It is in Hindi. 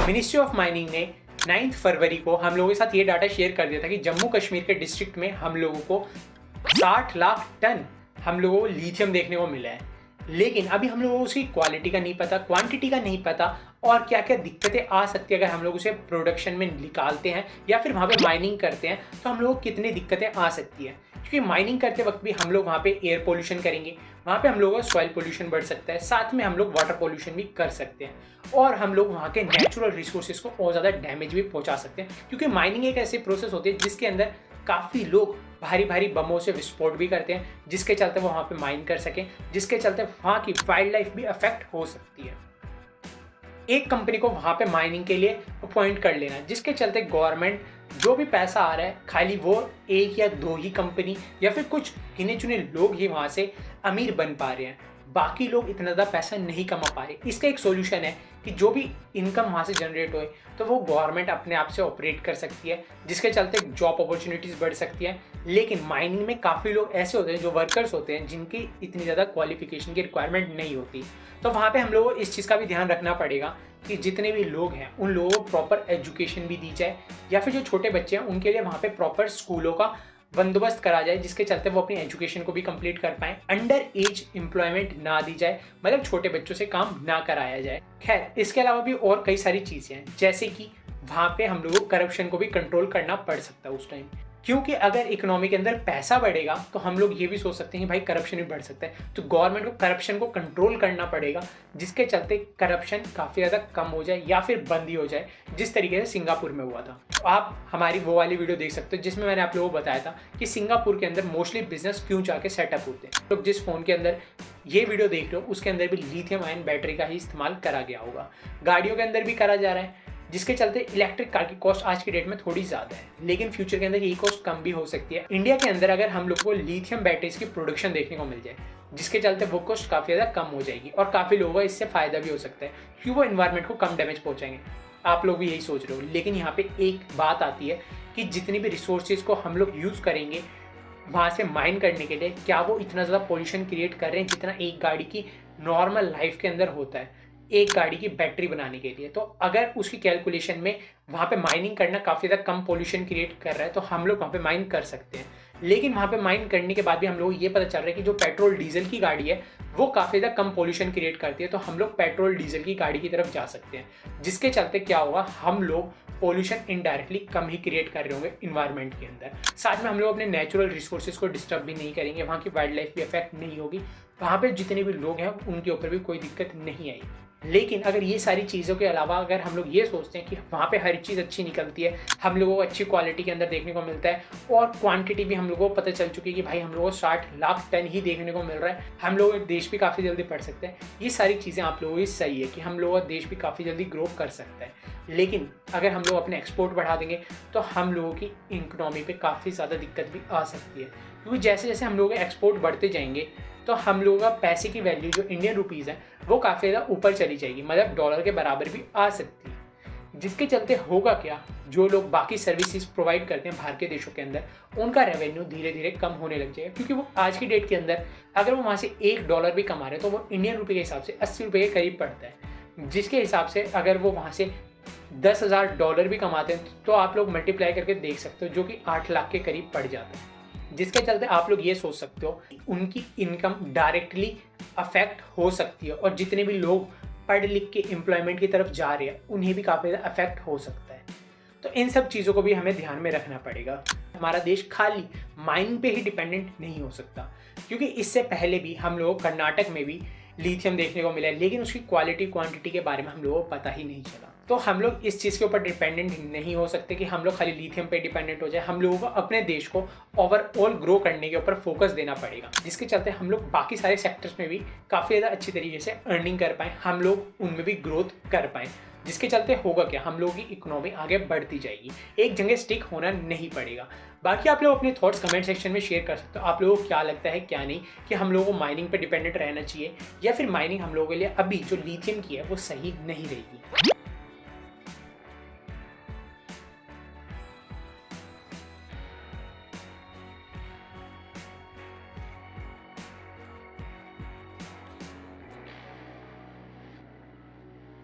मिनिस्ट्री ऑफ माइनिंग ने 9 फरवरी को हम लोगों के साथ ये डाटा शेयर कर दिया था कि जम्मू कश्मीर के डिस्ट्रिक्ट में हम लोगों को 60 लाख टन हम लोगों को लिथियम देखने को मिला है। लेकिन अभी हम लोगों को उसकी क्वालिटी का नहीं पता, क्वांटिटी का नहीं पता और क्या क्या दिक्कतें आ सकती है अगर हम लोग उसे प्रोडक्शन में निकालते हैं या फिर वहाँ पे माइनिंग करते हैं तो हम लोगों को कितनी दिक्कतें आ सकती है। क्योंकि माइनिंग करते वक्त भी हम लोग वहाँ पे एयर पोल्यूशन करेंगे, वहाँ पे हम लोगों का सॉइल पोल्यूशन बढ़ सकता है, साथ में हम लोग वाटर पोल्यूशन भी कर सकते हैं और हम लोग वहाँ के नेचुरल रिसोर्सेज को और ज़्यादा डैमेज भी पहुँचा सकते हैं। क्योंकि माइनिंग एक ऐसी प्रोसेस होती है जिसके अंदर काफ़ी लोग भारी भारी बमों से विस्फोट भी करते हैं, जिसके चलते वो वहाँ पे माइन कर सकें, जिसके चलते वहाँ की वाइल्ड लाइफ भी अफेक्ट हो सकती है। एक कंपनी को वहाँ पे माइनिंग के लिए अपॉइंट कर लेना, जिसके चलते गवर्नमेंट जो भी पैसा आ रहा है खाली वो एक या दो ही कंपनी या फिर कुछ गिने चुने लोग ही वहाँ से अमीर बन पा रहे हैं, बाकी लोग इतना ज़्यादा पैसा नहीं कमा पा रहे। इसका एक सोल्यूशन है कि जो भी इनकम वहाँ से जनरेट होए तो वो गवर्नमेंट अपने आप से ऑपरेट कर सकती है, जिसके चलते जॉब अपॉर्चुनिटीज़ बढ़ सकती हैं। लेकिन माइनिंग में काफ़ी लोग ऐसे होते हैं जो वर्कर्स होते हैं जिनकी इतनी ज़्यादा क्वालिफिकेशन की रिक्वायरमेंट नहीं होती, तो वहाँ पे हम लोगों को इस चीज़ का भी ध्यान रखना पड़ेगा कि जितने भी लोग हैं उन लोगों को प्रॉपर एजुकेशन भी दी जाए या फिर जो छोटे बच्चे हैं उनके लिए वहाँ पे प्रॉपर स्कूलों का बंदोबस्त करा जाए, जिसके चलते वो अपनी एजुकेशन को भी कंप्लीट कर पाएं। अंडर एज एम्प्लॉयमेंट ना दी जाए, मतलब छोटे बच्चों से काम ना कराया जाए। खैर, इसके अलावा भी और कई सारी चीज़ें हैं, जैसे कि वहाँ पे हम लोगों को करप्शन को भी कंट्रोल करना पड़ सकता है उस टाइम, क्योंकि अगर इकोनॉमी के अंदर पैसा बढ़ेगा तो हम लोग ये भी सोच सकते हैं कि भाई करप्शन भी बढ़ सकता है, तो गवर्नमेंट को करप्शन को कंट्रोल करना पड़ेगा, जिसके चलते करप्शन काफ़ी ज़्यादा कम हो जाए या फिर बंद ही हो जाए, जिस तरीके से सिंगापुर में हुआ था। तो आप हमारी वो वाली वीडियो देख सकते हो जिसमें मैंने आप लोगों को बताया था कि सिंगापुर के अंदर मोस्टली बिजनेस क्यों जाके सेटअप होते हैं। तो जिस फ़ोन के अंदर ये वीडियो देख रहे हो उसके अंदर भी लिथियम आयन बैटरी का ही इस्तेमाल करा गया होगा, गाड़ियों के अंदर भी करा जा रहा है, जिसके चलते इलेक्ट्रिक कार की कॉस्ट आज की डेट में थोड़ी ज़्यादा है, लेकिन फ्यूचर के अंदर ये कॉस्ट कम भी हो सकती है। इंडिया के अंदर अगर हम लोग को लिथियम बैटरीज की प्रोडक्शन देखने को मिल जाए, जिसके चलते वो कॉस्ट काफ़ी ज़्यादा कम हो जाएगी और काफ़ी लोगों को इससे फ़ायदा भी हो सकता है क्योंकि वो इन्वायरमेंट को कम डैमेज पहुँचाएंगे। आप लोग भी यही सोच रहे हो, लेकिन यहाँ पे एक बात आती है कि जितनी भी रिसोर्सेज को हम लोग यूज़ करेंगे वहाँ से माइन करने के लिए, क्या वो इतना ज़्यादा पोल्यूशन क्रिएट कर रहे हैं जितना एक गाड़ी की नॉर्मल लाइफ के अंदर होता है एक गाड़ी की बैटरी बनाने के लिए। तो अगर उसकी कैलकुलेशन में वहाँ पे माइनिंग करना काफ़ी ज़्यादा कम पोल्यूशन क्रिएट कर रहा है तो हम लोग वहाँ पे माइन कर सकते हैं। लेकिन वहाँ पे माइन करने के बाद भी हम लोग ये पता चल रहा है कि जो पेट्रोल डीजल की गाड़ी है वो काफ़ी ज़्यादा कम पोल्यूशन क्रिएट करती है, तो हम लोग पेट्रोल डीजल की गाड़ी की तरफ जा सकते हैं, जिसके चलते क्या होगा, हम लोग पोल्यूशन इनडायरेक्टली कम ही क्रिएट कर रहे होंगे इन्वायरमेंट के अंदर। साथ में हम लोग अपने नेचुरल रिसोर्सेज को डिस्टर्ब भी नहीं करेंगे, वहाँ की वाइल्ड लाइफ भी अफेक्ट नहीं होगी, वहाँ पे जितने भी लोग हैं उनके ऊपर भी कोई दिक्कत नहीं आएगी। लेकिन अगर ये सारी चीज़ों के अलावा अगर हम लोग ये सोचते हैं कि वहाँ पे हर चीज़ अच्छी निकलती है, हम लोगों को अच्छी क्वालिटी के अंदर देखने को मिलता है और क्वांटिटी भी हम लोगों को पता चल चुकी है कि भाई हम लोगों को 60 लाख टन ही देखने को मिल रहा है, हम लोग देश भी काफ़ी जल्दी बढ़ सकते हैं, ये सारी चीज़ें आप लोगों की सही है कि हम लोगों का देश भी काफ़ी जल्दी ग्रो कर सकता है। लेकिन अगर हम लोग अपने एक्सपोर्ट बढ़ा देंगे तो हम लोगों की इकोनॉमी पे काफ़ी ज़्यादा दिक्कत भी आ सकती है, क्योंकि जैसे जैसे हम लोगों के एक्सपोर्ट बढ़ते जाएंगे तो हम लोगों का पैसे की वैल्यू जो इंडियन रुपीज़ है वो काफ़ी ज़्यादा ऊपर चली जाएगी, मतलब डॉलर के बराबर भी आ सकती है। जिसके चलते होगा क्या, जो लोग बाकी सर्विसेज प्रोवाइड करते हैं बाहर के देशों के अंदर उनका रेवेन्यू धीरे धीरे कम होने लग जाएगा, क्योंकि वो आज की डेट के अंदर अगर वो वहाँ से $1 भी कमा रहे हैं तो वो इंडियन रुपये के हिसाब से 80 रुपये के करीब पड़ता है, जिसके हिसाब से अगर वो वहाँ से $10,000 भी कमाते हैं तो आप लोग मल्टीप्लाई करके देख सकते हो, जो कि 8 लाख के करीब पड़ जाता है। जिसके चलते आप लोग ये सोच सकते हो उनकी इनकम डायरेक्टली अफेक्ट हो सकती है और जितने भी लोग पढ़ लिख के एम्प्लॉयमेंट की तरफ जा रहे हैं उन्हें भी काफ़ी ज़्यादा अफेक्ट हो सकता है। तो इन सब चीज़ों को भी हमें ध्यान में रखना पड़ेगा। हमारा देश खाली माइनिंग पे ही डिपेंडेंट नहीं हो सकता, क्योंकि इससे पहले भी हम लोग कर्नाटक में भी लिथियम देखने को मिला है, लेकिन उसकी क्वालिटी क्वांटिटी के बारे में हम लोगों को पता ही नहीं चला। तो हम लोग इस चीज़ के ऊपर डिपेंडेंट नहीं हो सकते कि हम लोग खाली लिथियम पे डिपेंडेंट हो जाए। हम लोगों को अपने देश को ओवरऑल ग्रो करने के ऊपर फोकस देना पड़ेगा, जिसके चलते हम लोग बाकी सारे सेक्टर्स में भी काफ़ी ज़्यादा अच्छी तरीके से अर्निंग कर पाएँ, हम लोग उनमें भी ग्रोथ कर पाएँ, जिसके चलते होगा क्या, हम लोगों की इकोनॉमी आगे बढ़ती जाएगी, एक जगह स्टिक होना नहीं पड़ेगा। बाकी आप लोग अपने थॉट्स कमेंट सेक्शन में शेयर कर सकते हो, आप लोगों को क्या लगता है क्या नहीं, कि हम लोगों को माइनिंग पे डिपेंडेंट रहना चाहिए या फिर माइनिंग हम लोगों के लिए अभी जो लिथियम की है वो सही नहीं रहेगी।